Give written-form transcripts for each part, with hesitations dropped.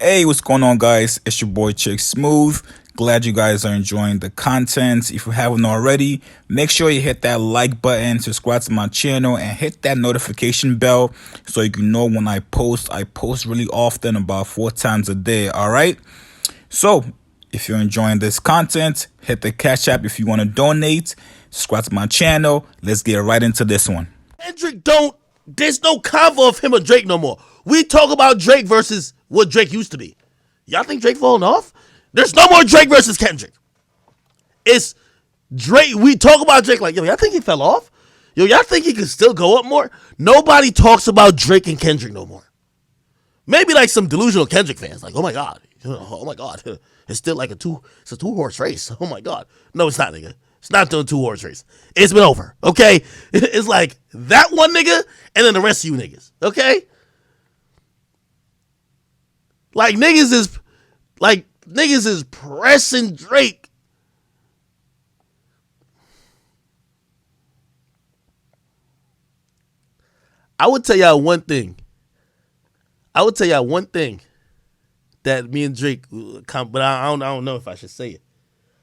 Hey, what's going on, guys? It's your boy Chick Smooth. Glad you guys are enjoying the content. If you haven't already, make sure you hit that like button, subscribe to my channel, and hit that notification bell so you can know when I post. I post really often, about 4 times a day, alright? So, if you're enjoying this content, hit the Cash App if you want to donate. Subscribe to my channel. Let's get right into this one. There's no convo of him or Drake no more. We talk about Drake versus what Drake used to be. Y'all think Drake falling off? There's no more Drake versus Kendrick. It's Drake. We talk about Drake like, yo, y'all think he fell off? Yo, y'all think he could still go up more? Nobody talks about Drake and Kendrick no more. Maybe like some delusional Kendrick fans, like, oh my God, it's still like it's a 2-horse race. Oh my God. No, it's not, nigga. It's not doing 2-horse race. It's been over, okay? It's like that one nigga and then the rest of you niggas, okay? Like niggas is pressing Drake. I would tell y'all one thing that me and Drake, but I don't know if I should say it.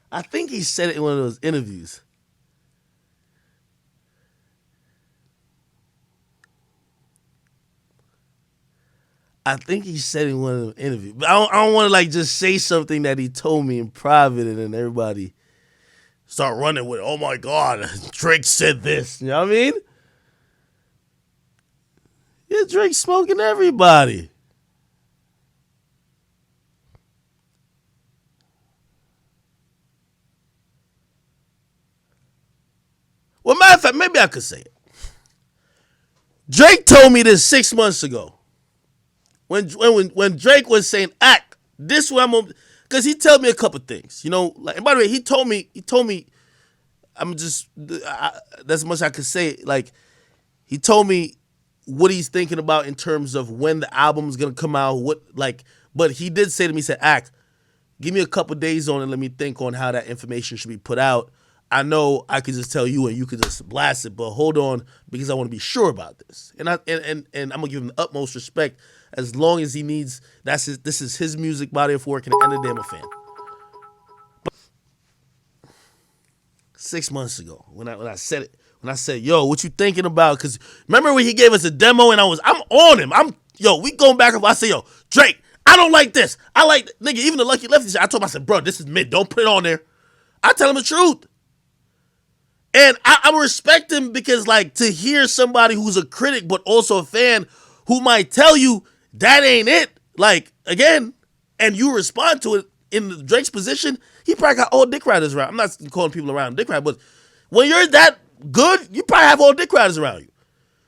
I think he said it in one of those interviews. But I don't want to like just say something that he told me in private and then everybody start running with, oh my God, Drake said this. You know what I mean? Yeah, Drake smoking everybody. Well, matter of fact, maybe I could say it. Drake told me this 6 months ago. When Drake was saying, act, this way I'm gonna, because he told me a couple things, you know, like, and by the way, he told me, that's much I could say. Like, he told me what he's thinking about in terms of when the album's gonna come out, but he did say to me, he said, act, give me a couple days on it, let me think on how that information should be put out. I know I could just tell you and you could just blast it, but hold on, because I want to be sure about this. And I'm gonna give him the utmost respect as long as he needs. This is his music, body of work, and at the end of the day, I'm a fan. But 6 months ago, when I said, yo, what you thinking about? Because remember when he gave us a demo and I'm on him. We going back and I say, yo, Drake, I don't like this. I like, nigga, even the Lucky Lefty shit. I told him, I said, bro, this is mid. Don't put it on there. I tell him the truth. And I respect him because, like, to hear somebody who's a critic but also a fan who might tell you that ain't it, like, again, and you respond to it in Drake's position, he probably got all dick riders around. I'm not calling people around dick riders, but when you're that good, you probably have all dick riders around you.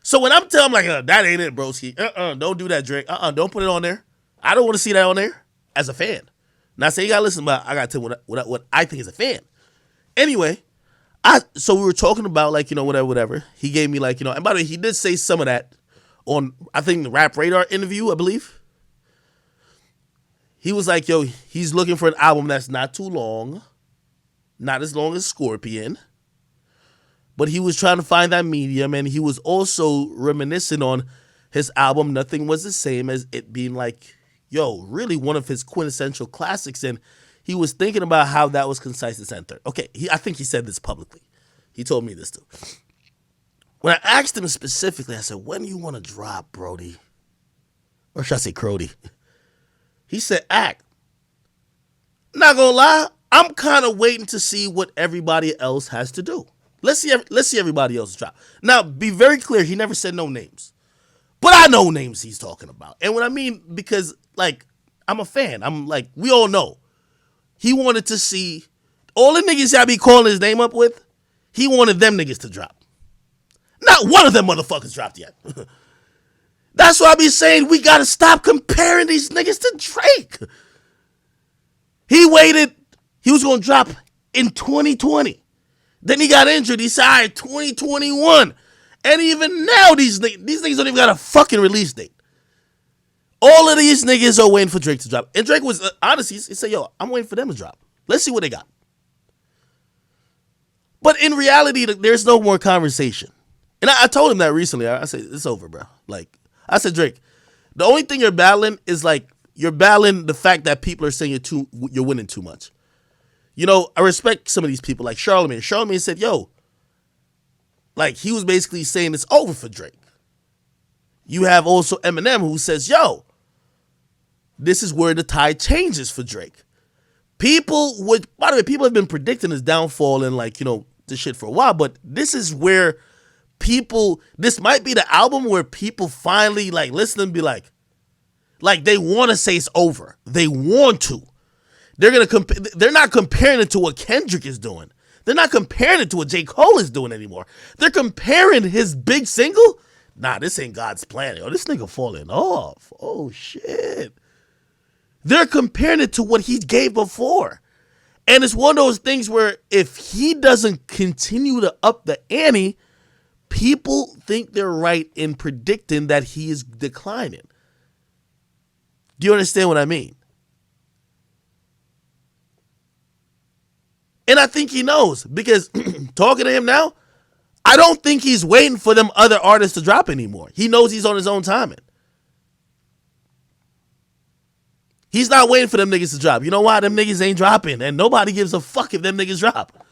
So when I'm telling him, like, that ain't it, broski, don't do that, Drake. Don't put it on there. I don't want to see that on there as a fan. Not saying you got to listen, but I got to tell you what I think as a fan. Anyway, so we were talking about, like, you know, whatever. He gave me, like, you know, and by the way, he did say some of that on, I think, the Rap Radar interview, I believe. He was like, yo, he's looking for an album that's not too long, not as long as Scorpion, but he was trying to find that medium, and he was also reminiscent on his album Nothing Was the Same, as it being like, yo, really one of his quintessential classics, and he was thinking about how that was concise and centered. Okay, I think he said this publicly. He told me this too. When I asked him specifically, I said, when do you want to drop, Brody? Or should I say Crody? He said, act. Not gonna lie, I'm kind of waiting to see what everybody else has to do. Let's see everybody else drop. Now, be very clear, he never said no names. But I know names he's talking about. And what I mean, because, like, I'm a fan. I'm like, we all know. He wanted to see all the niggas y'all be calling his name up with, he wanted them niggas to drop. Not one of them motherfuckers dropped yet. That's why I be saying we gotta stop comparing these niggas to Drake. He waited. He was gonna drop in 2020. Then he got injured. He said, all right, 2021. And even now, these niggas don't even got a fucking release date. All of these niggas are waiting for Drake to drop. And Drake was, honestly, he said, yo, I'm waiting for them to drop. Let's see what they got. But in reality, there's no more conversation. And I told him that recently. I said, it's over, bro. Like, I said, Drake, the only thing you're battling is, like, you're battling the fact that people are saying you're winning too much. You know, I respect some of these people like Charlamagne. Charlamagne said, yo, like he was basically saying it's over for Drake. You have also Eminem who says, yo, this is where the tide changes for Drake. By the way, people have been predicting his downfall and like, you know, this shit for a while, but this is where this might be the album where people finally like listen and be like they want to say it's over. They want to. They're not comparing it to what Kendrick is doing. They're not comparing it to what J. Cole is doing anymore. They're comparing his big single. Nah, this ain't God's plan. Yo, this nigga falling off. Oh shit. They're comparing it to what he gave before. And it's one of those things where if he doesn't continue to up the ante, people think they're right in predicting that he is declining. Do you understand what I mean? And I think he knows because talking to him now, I don't think he's waiting for them other artists to drop anymore. He knows he's on his own timing. He's not waiting for them niggas to drop. You know why? Them niggas ain't dropping, and nobody gives a fuck if them niggas drop.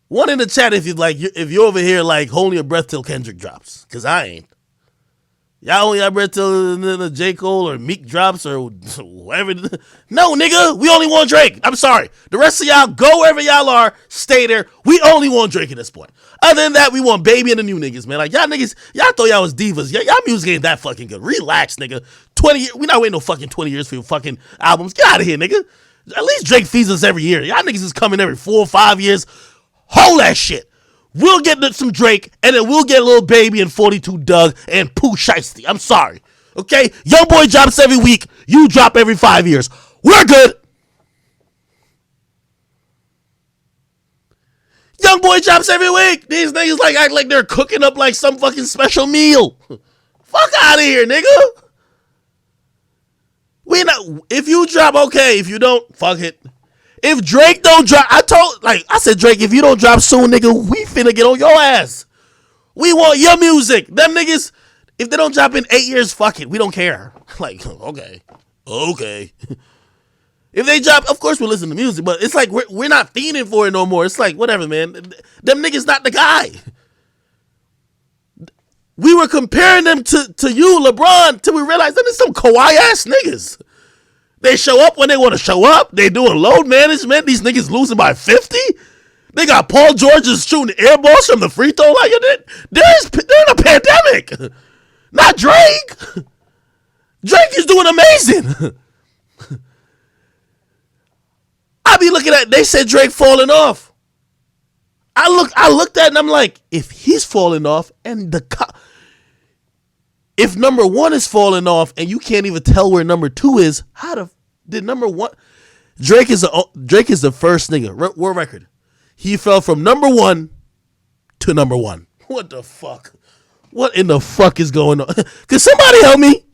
One in the chat if you're over here like holding your breath till Kendrick drops, because I ain't. Y'all only have breath till the J. Cole or Meek drops or whatever. No, nigga, we only want Drake. I'm sorry. The rest of y'all, go wherever y'all are, stay there. We only want Drake at this point. Other than that, we want Baby and the new niggas, man. Like, y'all niggas, y'all thought y'all was divas. Y'all music ain't that fucking good. Relax, nigga. 20 years, we not waiting no fucking 20 years for your fucking albums. Get out of here, nigga. At least Drake feeds us every year. Y'all niggas is coming every 4 or 5 years. Hold that shit. We'll get some Drake, and then we'll get Lil Baby and 42 Doug and Pooh Shiesty. I'm sorry. Okay? Young boy drops every week. You drop every 5 years. We're good. Young boy drops every week. These niggas like act like they're cooking up like some fucking special meal. Fuck out of here, nigga. If you drop, okay. If you don't, fuck it. If Drake don't drop, I said, Drake, if you don't drop soon, nigga, we finna get on your ass. We want your music. Them niggas, if they don't drop in 8 years, fuck it. We don't care. Like, okay. If they drop, of course we'll listen to music, but it's like we're not fiending for it no more. It's like, whatever, man. Them niggas not the guy. We were comparing them to you, LeBron, till we realized them is some Kawhi-ass niggas. They show up when they want to show up. They doing load management. These niggas losing by 50. They got Paul George just shooting air balls from the free throw line. They're in a pandemic. Not Drake. Drake is doing amazing. I be looking at, they said Drake falling off. I looked at it and I'm like, if he's falling off and if number one is falling off and you can't even tell where number two is, did number one? Drake is the first nigga. World record. He fell from number one to number one. What the fuck? What in the fuck is going on? Can somebody help me?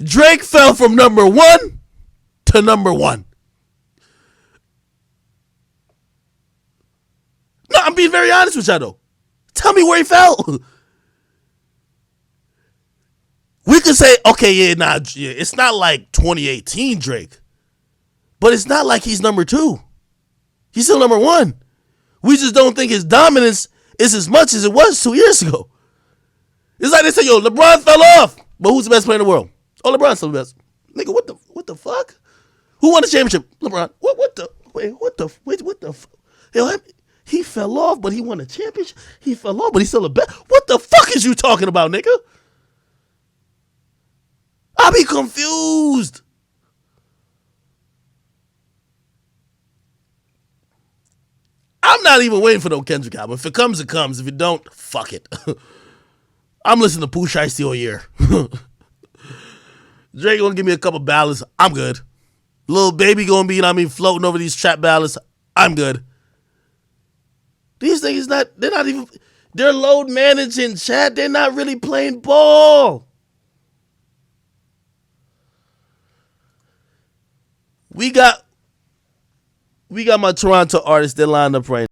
Drake fell from number one to number one. No, I'm being very honest with y'all though. Tell me where he fell. We could say, okay, it's not like 2018 Drake, but it's not like he's number two. He's still number one. We just don't think his dominance is as much as it was 2 years ago. It's like they say, yo, LeBron fell off, but who's the best player in the world? Oh, LeBron's still the best. Nigga, what the fuck? Who won the championship? LeBron. What the fuck? Yo, he fell off, but he won the championship. He fell off, but he's still the best. What the fuck is you talking about, nigga? I be confused. I'm not even waiting for no Kendrick album. If it comes, it comes. If it don't, fuck it. I'm listening to Pooh Shiesty all year. Drake gonna give me a couple ballads. I'm good. Lil Baby gonna be, floating over these trap ballads. I'm good. These niggas they're load managing, chat. They're not really playing ball. We got my Toronto artists that lined up right now.